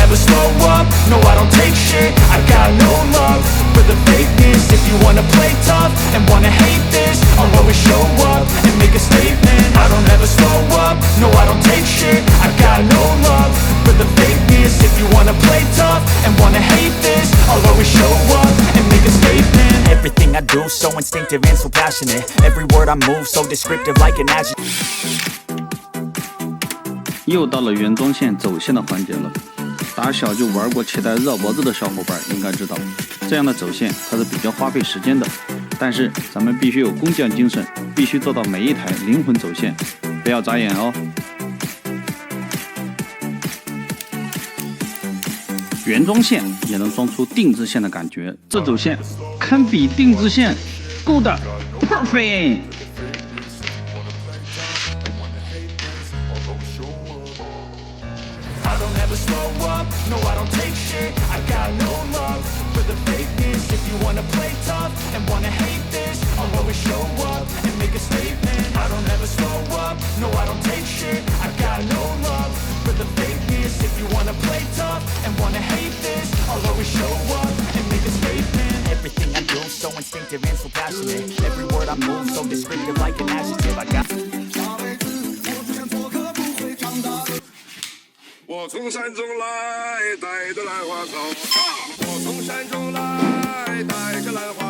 never slow up, no I don't take shit. I got no love for the fakeness. If you wanna play tough and wanna hate this, I'll always show up and make a statement. I don't ever slow up, no I don't take shit. I got no love for the fakeness. If you wanna play tough and wanna hate this, I'll always show up and make a statement. Everything I do so instinctive and so passionate. Every word I move so descriptive like an adjective. 又到了原装线走线的环节了。打小就玩过脐带绕脖子的小伙伴应该知道，这样的走线它是比较花费时间的。但是咱们必须有工匠精神，必须做到每一台灵魂走线，不要眨眼哦。原装线也能装出定制线的感觉，这走线堪比定制线 ，good perfect。Slow up, no I don't take shit. I got no love for the fakeness. If you wanna play tough and wanna hate this, I'll always show up and make a statement. I don't ever slow up, no I don't take shit. I got no love for the fakeness. If you wanna play tough and wanna hate this, I'll always show up and make a statement. Everything I do so instinctive and so passionate. Every word I move so descriptive like an adjective. I got 我从山中来，带着兰花草。我从山中来，带着兰花。